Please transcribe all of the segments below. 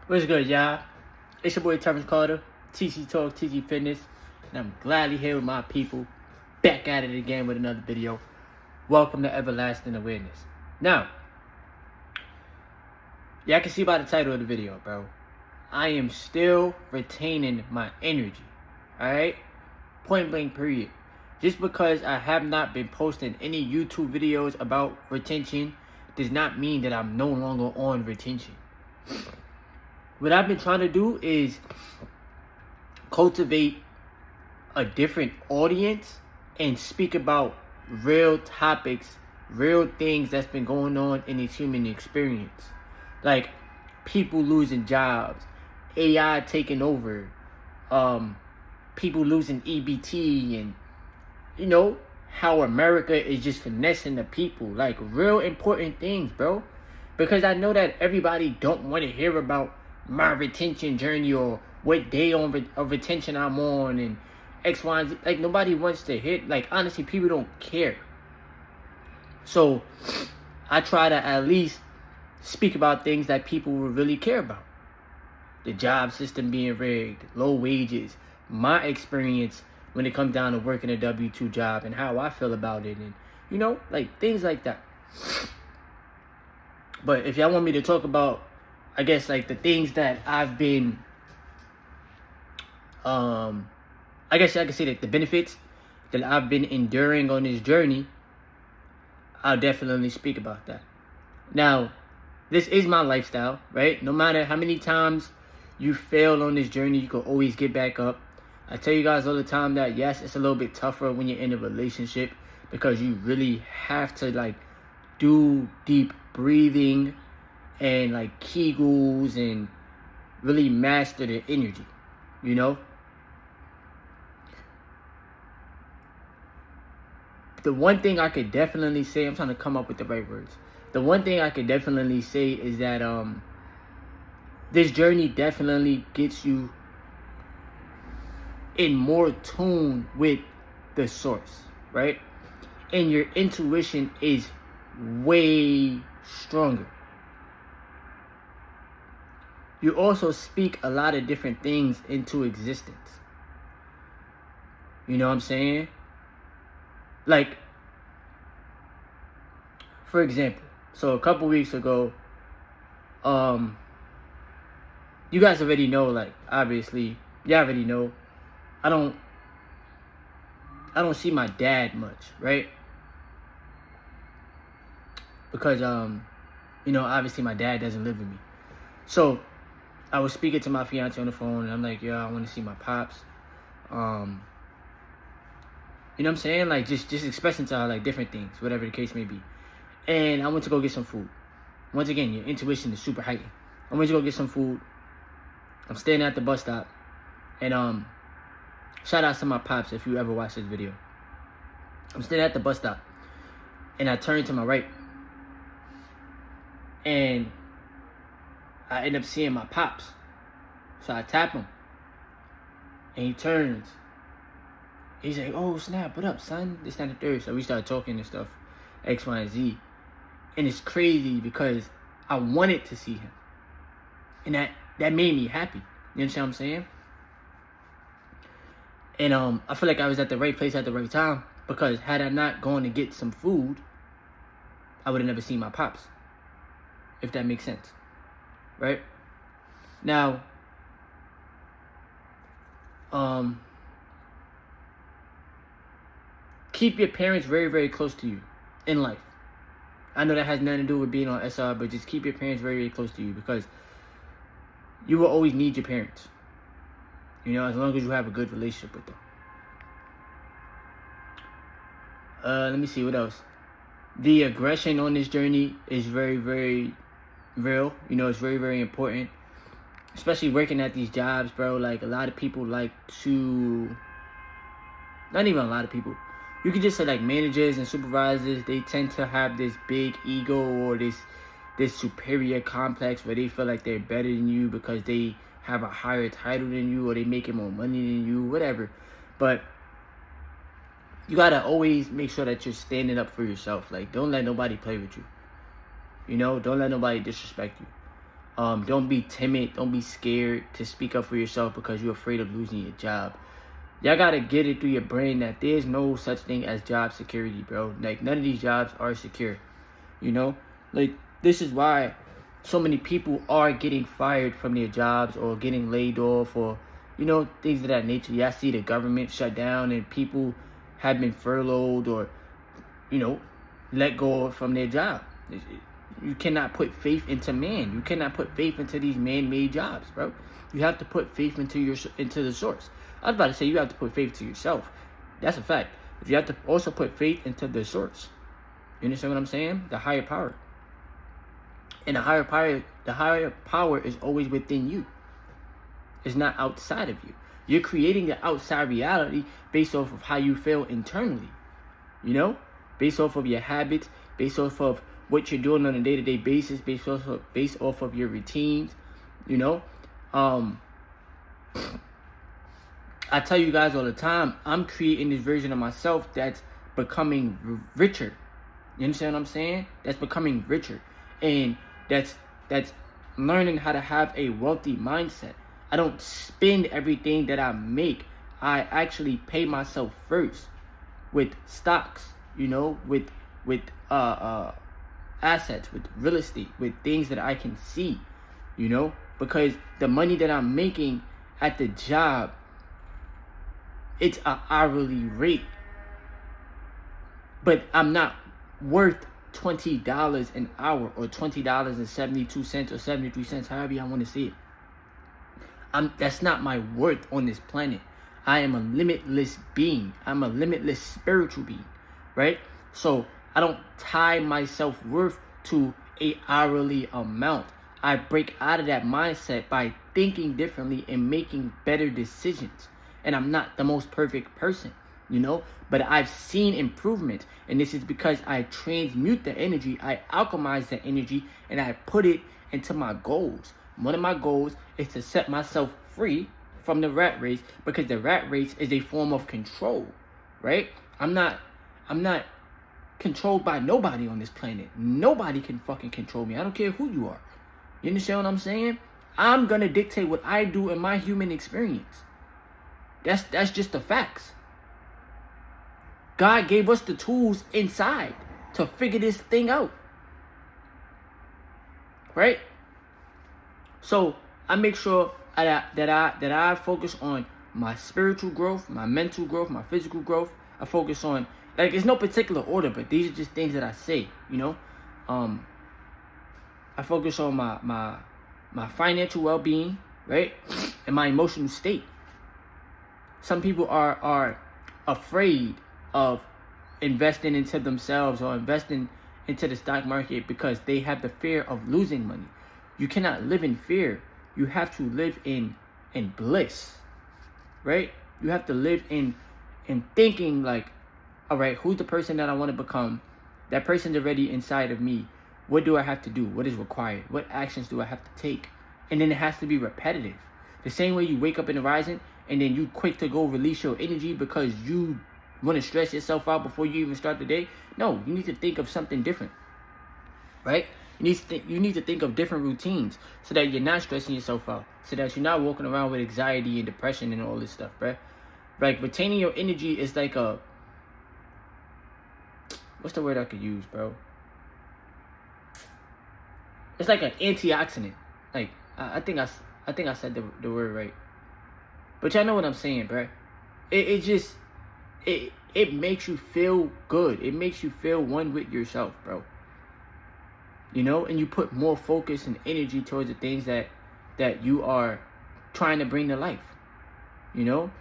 What's good, y'all? It's your boy Terrence Carter, TC Talk, TC Fitness, and I'm gladly here with my people, back at it again with another video. Welcome to Everlasting Awareness. Now, y'all can see by the title of the video, bro. I am still retaining my energy, alright? Point blank period. Just because I have not been posting any YouTube videos about retention does not mean that I'm no longer on retention. What I've been trying to do is cultivate a different audience and speak about real topics, real things that's been going on in this human experience. Like people losing jobs, AI taking over, people losing EBT, and you know, how America is just finessing the people. Like real important things, bro. Because I know that everybody don't want to hear about my retention journey or what day of retention I'm on and X, Y, and Z. Like nobody wants to hit. Like honestly, people don't care. So I try to at least speak about things that people will really care about. The job system being rigged, low wages, my experience when it comes down to working a W-2 job and how I feel about it, and you know, like things like that. But if y'all want me to talk about, I guess, like the things that I've been, I guess I can say that the benefits that I've been enduring on this journey, I'll definitely speak about that. Now, this is my lifestyle, right? No matter how many times you fail on this journey, you can always get back up. I tell you guys all the time that yes, it's a little bit tougher when you're in a relationship because you really have to like do deep breathing and like Kegels and really master the energy, you know? The one thing I could definitely say, I'm trying to come up with the right words. The one thing I could definitely say is that this journey definitely gets you in more tune with the source, right? And your intuition is way stronger. You also speak a lot of different things into existence. You know what I'm saying? Like, for example, so a couple weeks ago, you guys already know, like, obviously, you already know, I don't see my dad much, right? Because, you know, obviously my dad doesn't live with me. So, I was speaking to my fiance on the phone, and I'm like, yo, I want to see my pops. You know what I'm saying? Like, just expressing to her, like, different things, whatever the case may be. And I went to go get some food. Once again, your intuition is super heightened. I went to go get some food. I'm standing at the bus stop. And, shout out to my pops if you ever watch this video. I'm standing at the bus stop. And I turn to my right. And I end up seeing my pops. So I tap him. And he turns. He's like, oh snap, what up, son? This, that, and the third. So we started talking and stuff. X, Y, and Z. And it's crazy because I wanted to see him. And that made me happy. You understand what I'm saying? And I feel like I was at the right place at the right time. Because had I not gone to get some food, I would have never seen my pops. If that makes sense. Right? Now, keep your parents very, very close to you in life. I know that has nothing to do with being on SR, but just keep your parents very, very close to you because you will always need your parents. You know, as long as you have a good relationship with them. Let me see, what else? The aggression on this journey is very, very real. You know, it's very, very important. Especially working at these jobs, bro. Like, a lot of people like to... Not even a lot of people. You can just say, like, managers and supervisors, they tend to have this big ego or this superior complex where they feel like they're better than you because they have a higher title than you or they making more money than you, whatever. But you gotta always make sure that you're standing up for yourself. Like, don't let nobody play with you. You know, don't let nobody disrespect you. Don't be timid. Don't be scared to speak up for yourself because you're afraid of losing your job. Y'all gotta get it through your brain that there's no such thing as job security, bro. Like, none of these jobs are secure. You know? Like, this is why so many people are getting fired from their jobs or getting laid off or, you know, things of that nature. Y'all see the government shut down and people have been furloughed or, you know, let go from their job. You cannot put faith into man. You cannot put faith into these man-made jobs, bro. You have to put faith into the source. I was about to say you have to put faith to yourself. That's a fact. But you have to also put faith into the source. You understand what I'm saying? The higher power. And the higher power is always within you. It's not outside of you. You're creating the outside reality based off of how you feel internally. You know? Based off of your habits, based off of what you're doing on a day-to-day basis, based off of your routines, you know? I tell you guys all the time, I'm creating this version of myself that's becoming richer. You understand what I'm saying? That's becoming richer. And that's learning how to have a wealthy mindset. I don't spend everything that I make. I actually pay myself first with stocks, you know, with assets, with real estate, with things that I can see, you know, because the money that I'm making at the job, it's an hourly rate, but I'm not worth $20 an hour or $20.72 or 73 cents, however y'all want to see it. That's not my worth on this planet. I am a limitless being. I'm a limitless spiritual being, right? So I don't tie my self-worth to a hourly amount. I break out of that mindset by thinking differently and making better decisions. And I'm not the most perfect person, you know, but I've seen improvement. And this is because I transmute the energy, I alchemize the energy, and I put it into my goals. One of my goals is to set myself free from the rat race, because the rat race is a form of control, right? I'm not controlled by nobody on this planet. Nobody can fucking control me. I don't care who you are. You understand what I'm saying? I'm gonna dictate what I do in my human experience. That's just the facts. God gave us the tools inside to figure this thing out. Right? So I make sure that I focus on my spiritual growth, my mental growth, my physical growth. I focus on, like, it's no particular order, but these are just things that I say, you know. I focus on my financial well-being, right? And my emotional state. Some people are afraid of investing into themselves or investing into the stock market because they have the fear of losing money. You cannot live in fear. You have to live in bliss, right? You have to live in thinking like, all right, who's the person that I want to become? That person's already inside of me. What do I have to do? What is required? What actions do I have to take? And then it has to be repetitive. The same way you wake up in the rising and then you quick to go release your energy because you want to stress yourself out before you even start the day. No, you need to think of something different, right? You need to think of different routines so that you're not stressing yourself out, so that you're not walking around with anxiety and depression and all this stuff, right? Like, retaining your energy is like a, what's the word I could use, bro? It's like an antioxidant. Like, I think I said the word right. But y'all know what I'm saying, bro. It makes you feel good. It makes you feel one with yourself, bro. You know, and you put more focus and energy towards the things that you are trying to bring to life. You know?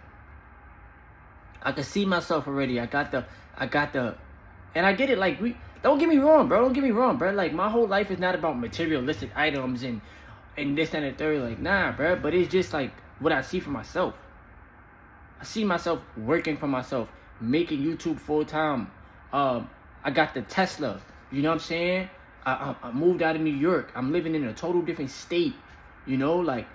I can see myself already. I got the and I get it, like, don't get me wrong, bro. Don't get me wrong, bro. Like, my whole life is not about materialistic items and this and the third. Like, nah, bro. But it's just like what I see for myself. I see myself working for myself, making YouTube full time. I got the Tesla. You know what I'm saying? I moved out of New York. I'm living in a total different state. You know, like,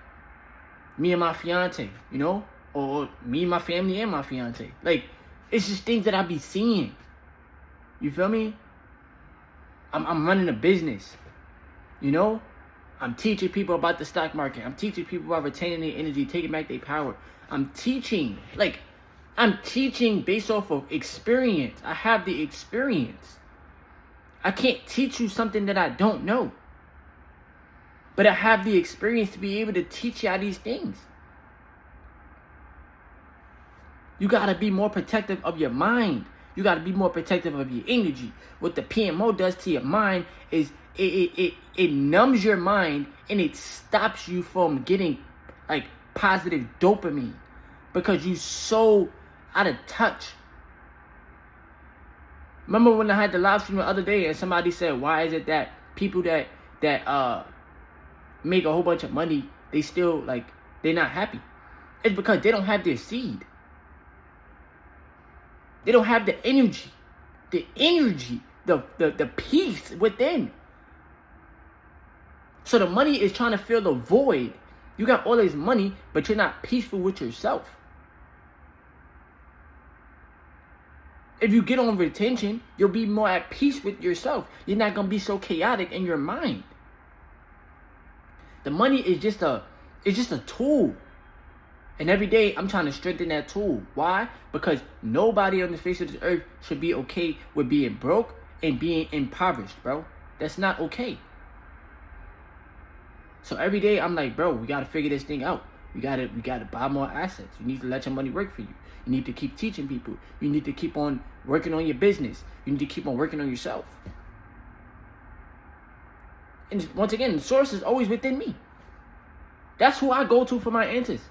me and my fiance. You know, or me and my family and my fiance. Like, it's just things that I be seeing. You feel me? I'm running a business. You know, I'm teaching people about the stock market. I'm teaching people about retaining their energy, taking back their power. I'm teaching based off of experience. I have the experience. I can't teach you something that I don't know. But I have the experience to be able to teach y'all these things. You got to be more protective of your mind. You got to be more protective of your energy. What the PMO does to your mind is it numbs your mind and it stops you from getting like positive dopamine because you so out of touch. Remember when I had the live stream the other day and somebody said, why is it that people that make a whole bunch of money, they still like, they're not happy? It's because they don't have their seed. They don't have the energy, the peace within. So the money is trying to fill the void. You got all this money, but you're not peaceful with yourself. If you get on retention, you'll be more at peace with yourself. You're not going to be so chaotic in your mind. The money is just a tool. And every day, I'm trying to strengthen that tool. Why? Because nobody on the face of this earth should be okay with being broke and being impoverished, bro. That's not okay. So every day, I'm like, bro, we got to figure this thing out. We gotta buy more assets. You need to let your money work for you. You need to keep teaching people. You need to keep on working on your business. You need to keep on working on yourself. And once again, the source is always within me. That's who I go to for my answers.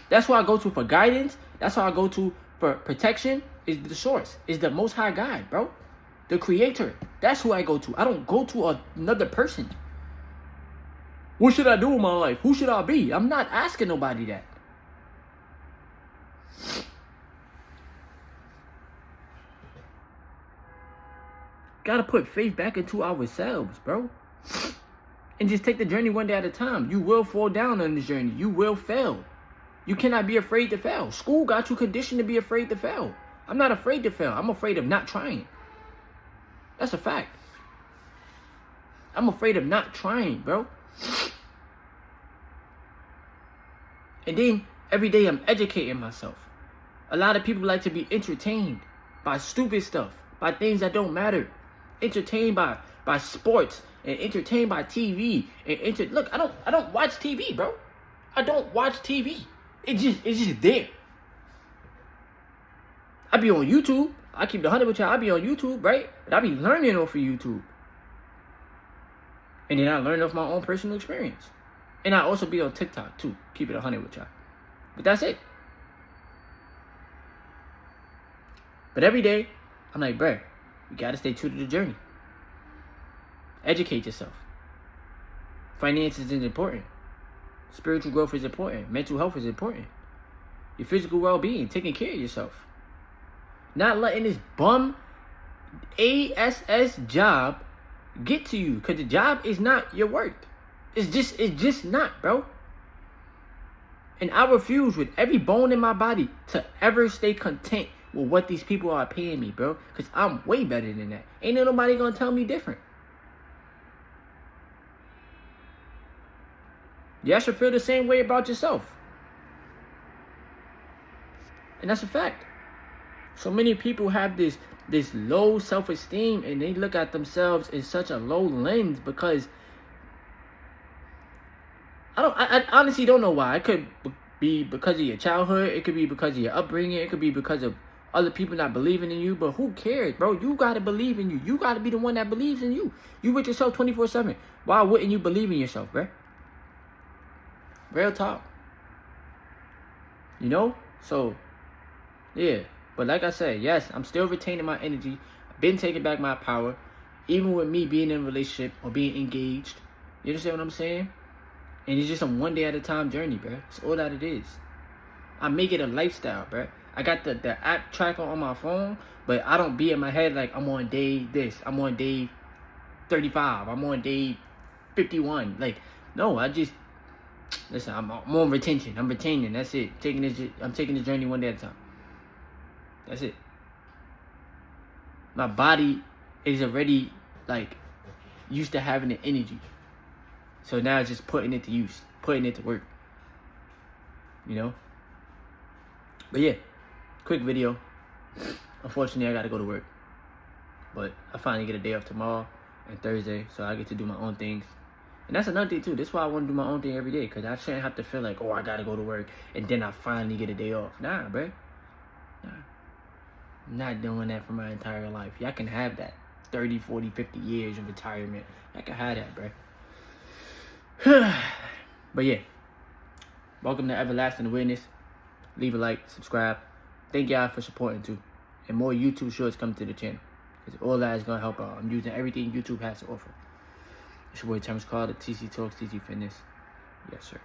That's who I go to for guidance. That's how I go to for protection. Is the source. Is the Most High God, bro. The Creator. That's who I go to. I don't go to another person. What should I do in my life? Who should I be? I'm not asking nobody that. Gotta put faith back into ourselves, bro. And just take the journey one day at a time. You will fall down on this journey. You will fail. You cannot be afraid to fail. School got you conditioned to be afraid to fail. I'm not afraid to fail. I'm afraid of not trying. That's a fact. I'm afraid of not trying, bro. And then every day I'm educating myself. A lot of people like to be entertained by stupid stuff, by things that don't matter. Entertained by sports and entertained by TV. And look, I don't watch TV, bro. I don't watch TV. It's just there. I be on YouTube. I keep the 100 with y'all. I be on YouTube, right? But I be learning off of YouTube. And then I learn off my own personal experience. And I also be on TikTok too. Keep it 100 with y'all. But that's it. But every day, I'm like, bruh, you gotta stay true to the journey. Educate yourself. Finances is important. Spiritual growth is important. Mental health is important. Your physical well-being, taking care of yourself. Not letting this bum ASS job get to you. Because the job is not your work. It's just not, bro. And I refuse with every bone in my body to ever stay content with what these people are paying me, bro. Because I'm way better than that. Ain't nobody going to tell me different. You should feel the same way about yourself. And that's a fact. So many people have this low self-esteem and they look at themselves in such a low lens because I honestly don't know why. It could be because of your childhood. It could be because of your upbringing. It could be because of other people not believing in you. But who cares, bro? You got to believe in you. You got to be the one that believes in you. You with yourself 24/7. Why wouldn't you believe in yourself, bro? Real talk. You know? So, yeah. But like I said, yes, I'm still retaining my energy. I've been taking back my power. Even with me being in a relationship or being engaged. You understand what I'm saying? And it's just a one day at a time journey, bro. It's all that it is. I make it a lifestyle, bro. I got the app tracker on my phone, but I don't be in my head like I'm on day this. I'm on day 35. I'm on day 51. Like, no, I just... Listen, I'm on retention. I'm retaining. That's it. I'm taking the journey one day at a time. That's it. My body is already, like, used to having the energy. So now it's just putting it to use, putting it to work. You know? But yeah, quick video. Unfortunately, I gotta go to work. But I finally get a day off tomorrow and Thursday, so I get to do my own things. And that's another thing too. That's why I want to do my own thing every day, because I shouldn't have to feel like, oh, I gotta go to work and then I finally get a day off. Nah, bro. Nah. I'm not doing that for my entire life. Y'all can have that. 30, 40, 50 years of retirement. I can have that, bro. But yeah. Welcome to Everlasting Awareness. Leave a like, subscribe. Thank y'all for supporting too. And more YouTube shorts come to the channel, because all that is going to help out. I'm using everything YouTube has to offer. It's your boy Thomas Carter, TC Talks, TC Fitness. Yes, sir.